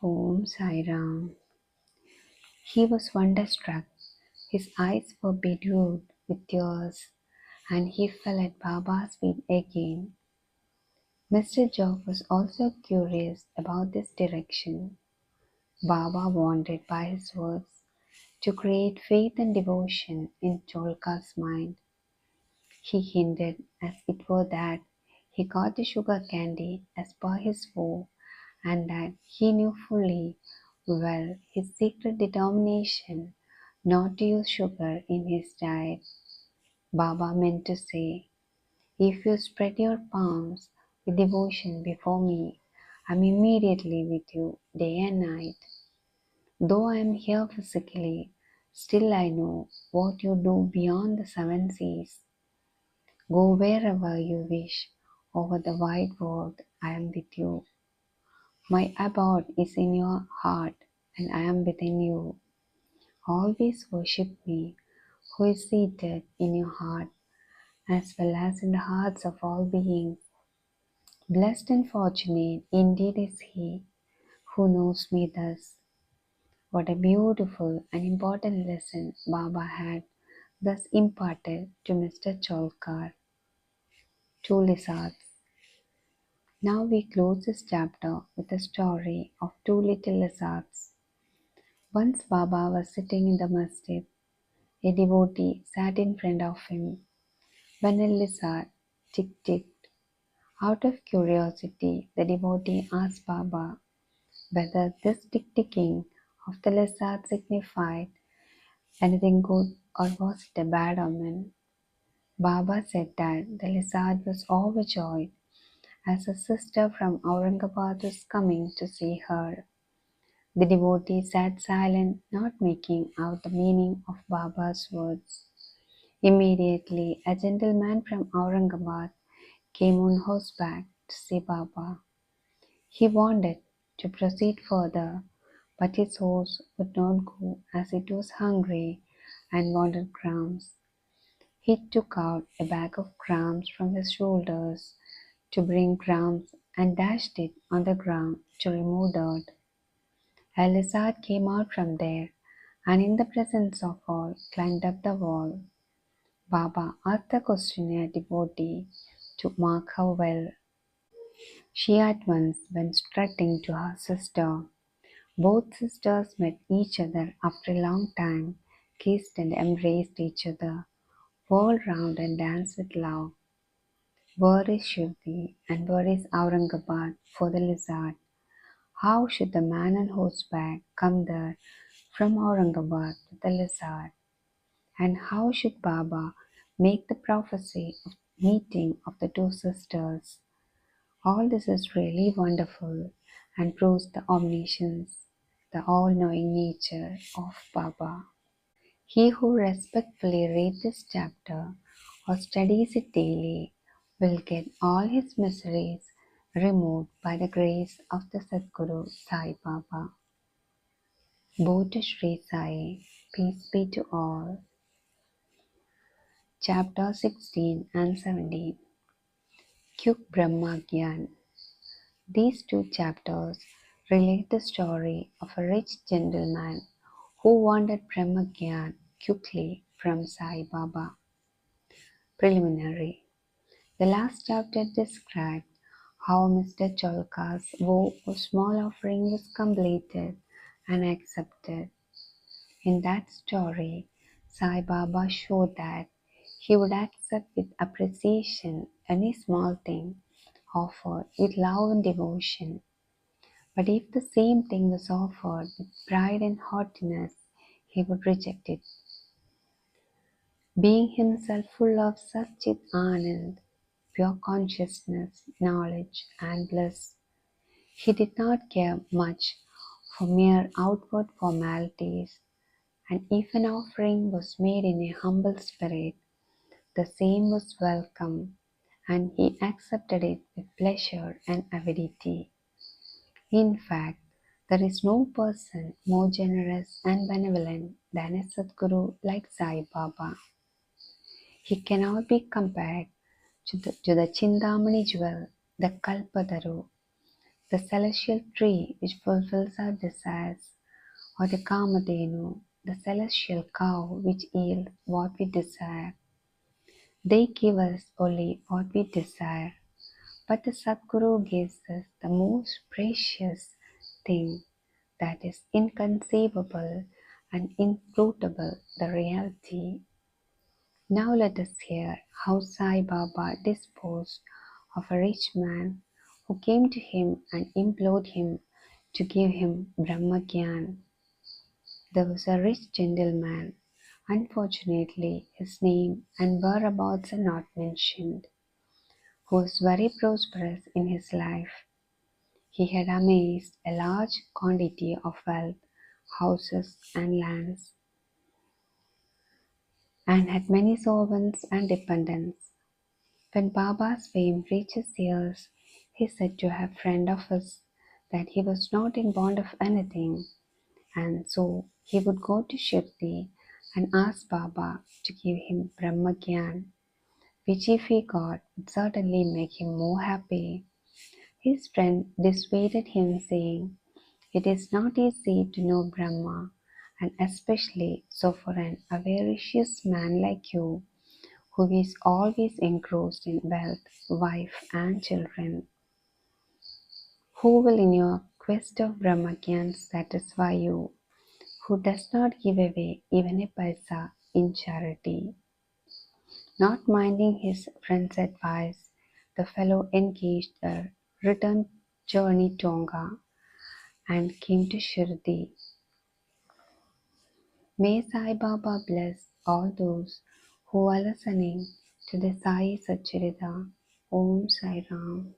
Om Sai Ram. He was wonderstruck. His eyes were bedewed with tears, and he fell at Baba's feet again. Mr. Job was also curious about this direction. Baba wanted by his words to create faith and devotion in Cholka's mind. He hinted as it were that he got the sugar candy as per his vow, and that he knew fully well his secret determination not to use sugar in his diet. Baba meant to say, if you spread your palms with devotion before me, I am immediately with you day and night. Though I am here physically, still I know what you do beyond the seven seas. Go wherever you wish over the wide world, I am with you. My abode is in your heart, and I am within you. Always worship me, who is seated in your heart, as well as in the hearts of all beings. Blessed and fortunate indeed is he who knows me thus. What a beautiful and important lesson Baba had thus imparted to Mr. Cholkar. Two lizards. Now we close this chapter with the story of two little lizards. Once Baba was sitting in the masjid. A devotee sat in front of him. When a lizard ticked. Out of curiosity, the devotee asked Baba whether this ticking of the lizard signified anything good or was it a bad omen. Baba said that the lizard was overjoyed as a sister from Aurangabad was coming to see her. The devotee sat silent, not making out the meaning of Baba's words. Immediately, a gentleman from Aurangabad came on horseback to see Baba. He wanted to proceed further, but his horse would not go as it was hungry and wanted crumbs. He took out a bag of crumbs from his shoulders to bring crumbs and dashed it on the ground to remove dirt. A lizard came out from there and in the presence of all climbed up the wall. Baba asked the questioner devotee to mark her well. She at once went strutting to her sister. Both sisters met each other after a long time, kissed and embraced each other, whirled round and danced with love. Where is Shirdi and where is Aurangabad for the lizard? How should the man on horseback come there from Aurangabad with the lizard? And how should Baba make the prophecy of meeting of the two sisters? All this is really wonderful and proves the omniscience, the all-knowing nature of Baba. He who respectfully reads this chapter or studies it daily will get all his miseries removed by the grace of the Sadguru Sai Baba. Bodhi Sri Sai, peace be to all. Chapter 16 and 17. Kyuk Brahma Gyan. These two chapters relate the story of a rich gentleman who wanted Brahma Gyan quickly from Sai Baba. Preliminary. The last chapter described how Mr. Cholka's vow of small offering was completed and accepted. In that story, Sai Baba showed that he would accept with appreciation any small thing offered with love and devotion. But if the same thing was offered with pride and haughtiness, he would reject it. Being himself full of Satchit Anand, pure consciousness, knowledge, and bliss, he did not care much for mere outward formalities, and if an offering was made in a humble spirit, the same was welcome, and he accepted it with pleasure and avidity. In fact, there is no person more generous and benevolent than a Sadguru like Sai Baba. He cannot be compared to the Chindamani jewel, the Kalpadaru, the celestial tree which fulfills our desires, or the Kamadhenu, the celestial cow which yields what we desire. They give us only what we desire, but the Sadguru gives us the most precious thing that is inconceivable and inscrutable, the reality. Now let us hear how Sai Baba disposed of a rich man who came to him and implored him to give him Brahmagyan. There was a rich gentleman. Unfortunately, his name and whereabouts are not mentioned, who was very prosperous in his life. He had amassed a large quantity of wealth, houses and lands, and had many servants and dependents. When Baba's fame reached his ears, he said to a friend of his that he was not in want of anything, and so he would go to Shirdi and ask Baba to give him Brahmagyan, which if he got would certainly make him more happy. His friend dissuaded him, saying, "It is not easy to know Brahma, and especially so for an avaricious man like you, who is always engrossed in wealth, wife, and children. Who will in your quest of Brahmagyan satisfy you, who does not give away even a paisa in charity?" Not minding his friend's advice, the fellow engaged a return journey to Tonga and came to Shirdi. May Sai Baba bless all those who are listening to the Sai Satcharita. Om Sai Ram.